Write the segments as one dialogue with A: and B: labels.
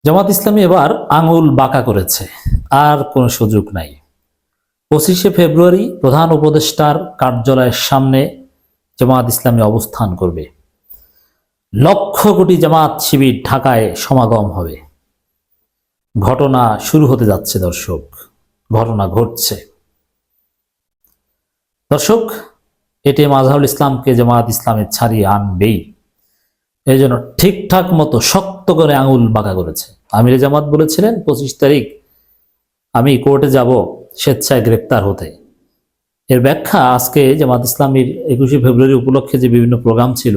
A: জামাত ইসলামী এবার আঙুল বাঁকা করেছে, আর কোনো সুযোগ নাই। 25শে ফেব্রুয়ারি প্রধান উপদেষ্টার কার্যালয়ের সামনে জামাত ইসলামী অবস্থান করবে। লক্ষ কোটি জামাত শিবির ঢাকায় সমাগম হবে। ঘটনা শুরু হতে যাচ্ছে দর্শক, ঘটনা ঘটছে। দর্শক, এটিএম আজহারুল ইসলামকে জামাত ইসলামী ছাড়িয়ে আনবেই, এই জন্য ঠিকঠাক মতো শক্ত করে আঙুল বাঁকা করেছে। আমিরে জামাত বলেছিলেন 25 তারিখ আমি কোর্টে যাব স্বেচ্ছায় গ্রেপ্তার হতে। এর ব্যাখ্যা আজকে জামাত ইসলামীর 21শে ফেব্রুয়ারি উপলক্ষে যে বিভিন্ন প্রোগ্রাম ছিল,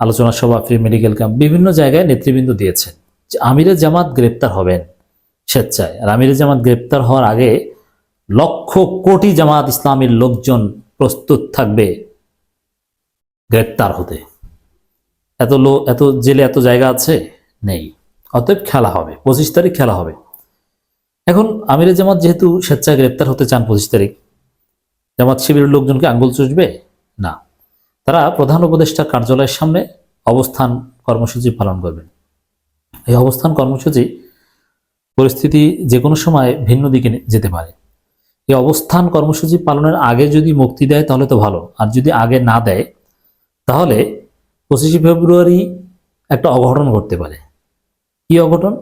A: আলোচনা সভা, ফ্রি মেডিকেল ক্যাম্প, বিভিন্ন জায়গায় নেতৃবৃন্দ দিয়েছেন যে আমিরে জামাত গ্রেপ্তার হবেন স্বেচ্ছায়। আর আমিরে জামাত গ্রেপ্তার হওয়ার আগে লক্ষ কোটি জামাত ইসলামীর লোকজন প্রস্তুত থাকবে গ্রেপ্তার হতে। এত জেলে এত জায়গা আছে নেই, অতএব খেলা হবে 25 তারিখ খেলা হবে। এখন আমিরে জামাত যেহেতু স্বেচ্ছায় গ্রেপ্তার হতে চান 25 তারিখ, জামাত শিবিরের লোকজনকে আঙ্গুল চুষবে না, তারা প্রধান উপদেষ্টা কার্যালয়ের সামনে অবস্থান কর্মসূচি পালন করবেন। এই অবস্থান কর্মসূচি পরিস্থিতি যে কোনো সময় ভিন্ন দিকে যেতে পারে। এই অবস্থান কর্মসূচি পালনের আগে যদি মুক্তি দেয় তাহলে তো ভালো, আর যদি আগে না দেয় তাহলে 25শে ফেব্রুয়ারি একটা অঘটন ঘটতে পারে। কি অঘটন?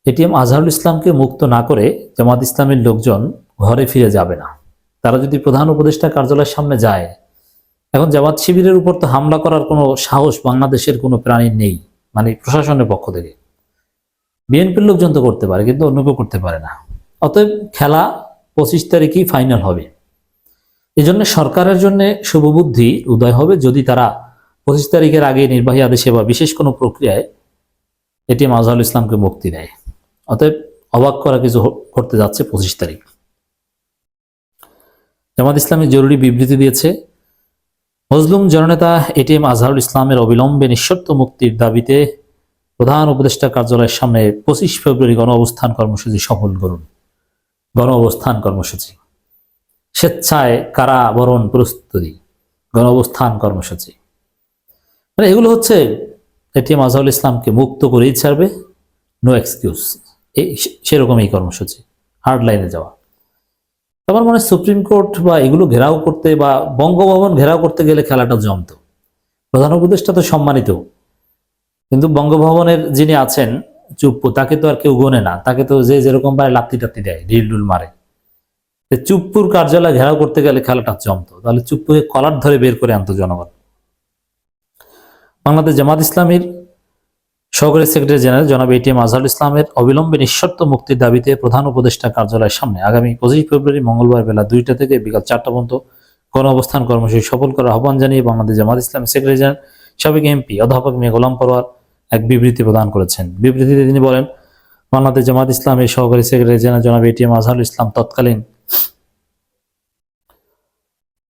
A: এটিএম আজহারুল ইসলামকে মুক্ত না করে জামাত ইসলামের লোকজন ঘরে ফিরে যাবে না। তারা যদি প্রধান উপদেষ্টা কার্যালয়ের সামনে যায়, এখন জামাত শিবিরের উপর তো হামলা করার কোনো সাহস বাংলাদেশের কোনো প্রাণীর নেই, মানে প্রশাসনের পক্ষ থেকে। বিএনপির লোকজন তো করতে পারে, কিন্তু অন্য কেউ করতে পারে না। অতএব খেলা 25 তারিখেই ফাইনাল হবে। এই জন্য সরকারের জন্য শুভবুদ্ধি উদয় হবে যদি তারা 25 তারিখের আগে নির্বাহী আদেশে বা বিশেষ কোনো প্রক্রিয়ায় এটিএম আজহারুল ইসলামকে মুক্তি দেয়। অতএব অবাক করা কিছু করতে যাচ্ছে 25 তারিখ। জামাত ইসলামী জরুরি বিবৃতি দিয়েছে। মজলুম জননেতা এটিএম আজহারুল ইসলামের অবিলম্বে নিঃশর্ত মুক্তির দাবিতে প্রধান উপদেষ্টা কার্যালয়ের সামনে 25 ফেব্রুয়ারি গণ অবস্থান কর্মসূচি সফল করুন। গণ অবস্থান কর্মসূচি, স্বেচ্ছায় কারাবরণ প্রস্তুতি, গণ অবস্থান কর্মসূচি, মানে এগুলো হচ্ছে এটিএম আজহারুল ইসলামকে মুক্ত করেই ছাড়বে, নো এক্সকিউজ। সেরকম এই কর্মসূচি, হার্ড লাইনে যাওয়া। আমার মনে হয় সুপ্রিম কোর্ট বা এগুলো ঘেরাও করতে বা বঙ্গভবন ঘেরাও করতে গেলে খেলাটা জমত। প্রধান উপদেষ্টা তো সম্মানিত, কিন্তু বঙ্গভবনের যিনি আছেন চুপ্পু, তাকে তো আর কেউ গোনে না, তাকে তো যে যেরকম পারে লাত্তি টাত্তি দেয়, ঢিল ডুল মারে। চুপ্পুর কার্যালয় ঘেরাও করতে গেলে খেলাটা জমতো, তাহলে চুপ্পুকে কলার ধরে বের করে আনতো জনগণ। বাংলাদেশ জামাত ইসলামীর সহকারী সেক্রেটারি জেনারেল জনাব এটিএম আজহারুল ইসলামের অবিলম্বে নিঃশর্ত মুক্তির দাবিতে প্রধান উপদেষ্টা কার্যালয়ের সামনে আগামী 25 ফেব্রুয়ারি মঙ্গলবার বেলা 2টা থেকে বিকাল 4টা পর্যন্ত গণ অবস্থান কর্মসূচি সফল করার আহ্বান জানিয়ে বাংলাদেশ জামাত ইসলামের সেক্রেটারি জেনারেল সাবেক এমপি অধ্যাপক মিয়া গোলাম পরোয়ার এক বিবৃতি প্রদান করেছেন। বিবৃতিতে তিনি বলেন, বাংলাদেশ জামাত ইসলামের সহকারী সেক্রেটারি জেনারেল জনাব এটিএম আজহারুল ইসলাম তৎকালীন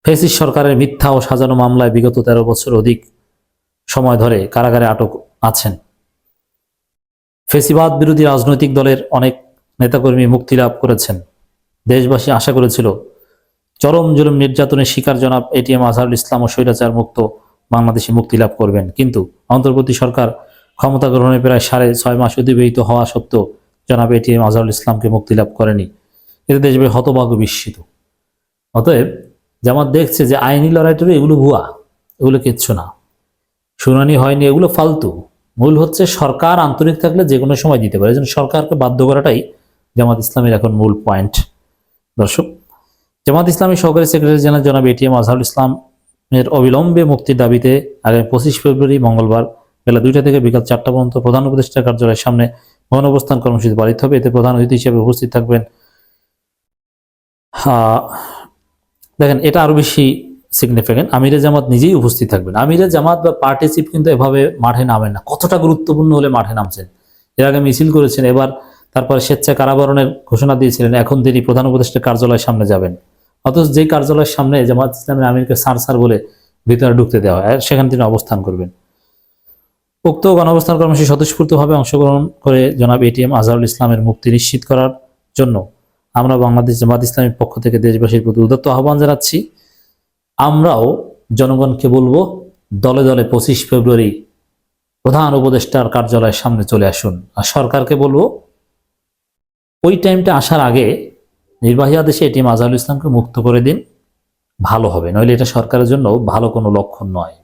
A: ফ্যাসিস্ট সরকারের মিথ্যা ও সাজানো মামলায় বিগত 13 বছর অধিক সময় ধরে কারাগারে আটক আছেন। ফেসিবাদ বিরোধী রাজনৈতিক দলের অনেক নেতাকর্মী মুক্তি লাভ করেছেন। দেশবাসী আশা করেছিল চরম জুলুম নির্যাতনের শিকার জনাব এটিএম আজহারুল ইসলাম ও স্বৈরাচার মুক্ত বাংলাদেশে মুক্তি লাভ করবেন, কিন্তু অন্তর্বর্তী সরকার ক্ষমতা গ্রহণের প্রায় 6.5 মাস অতিবাহিত হওয়া সত্ত্বেও জনাব এটিএম আজহারুল ইসলামকে মুক্তি লাভ করেনি। এতে দেশবাসী হতভাগ্য বিস্মিত। অতএব জামাত দেখছে যে আইনি লড়াইটা এগুলো ভুয়া, এগুলো কিচ্ছু না, শুনানি হয়নি, এগুলো ফালতু। মূল হচ্ছে সরকার আন্তরিক থাকলে যে কোনো সময় দিতে পারে, এই জন্য সরকারকে বাধ্য করাটাই জামাত ইসলামের এখন মূল পয়েন্ট। দর্শক, জামাত ইসলামী সহকারী সেক্রেটারি জেনারেল জনাব এটিএম আজহারুল ইসলামের অবিলম্বে মুক্তির দাবিতে আগামী 25 ফেব্রুয়ারি মঙ্গলবার বেলা 2টা থেকে বিকাল 4টা পর্যন্ত প্রধান উপদেষ্টা কার্যালয়ের সামনে গণ অবস্থান কর্মসূচি পালিত হবে। এতে প্রধান অতিথি হিসেবে উপস্থিত থাকবেন, দেখেন এটা আরো বেশি সিগনিফিকেন্ট, আমিরে জামাত নিজেই উপস্থিত থাকবেন। আমিরে জামাত বা পার্টি চিফ কিন্তু এভাবে মাঠে নামেন না, কতটা গুরুত্বপূর্ণ হলে মাঠে নামছেন। এর আগে মিছিল করেছেন, এবার তারপরে স্বেচ্ছায় কারাবরণের ঘোষণা দিয়েছিলেন, এখন তিনি প্রধান উপদেষ্টার কার্যালয়ের সামনে যাবেন। অথচ যেই কার্যালয়ের সামনে জামাত ইসলামের আমিরকে স্যার বলে ভিতরে ঢুকতে দেওয়া হয়, সেখানে তিনি অবস্থান করবেন। উক্ত গণঅবস্থান কর্মসূচি স্বতঃস্ফূর্তভাবে অংশগ্রহণ করে জনাব এটিএম আজহারুল ইসলামের মুক্তি নিশ্চিত করার জন্য আমরা বাংলাদেশ জামাত ইসলামের পক্ষ থেকে দেশবাসীর প্রতি উদাত্ত আহ্বান জানাচ্ছি। আমরাও জনগণকে বলবো, দলে দলে 25 ফেব্রুয়ারি প্রধান উপদেষ্টার কার্যালয়ের সামনে চলে আসুন, আর সরকারকে বলবো ওই টাইমটা আসার আগে নির্বাহী আদেশে এটিএম আজহারুল ইসলামকে মুক্ত করে দিন, ভালো হবে। নইলে এটা সরকারের জন্য ভালো কোনো লক্ষণ নয়।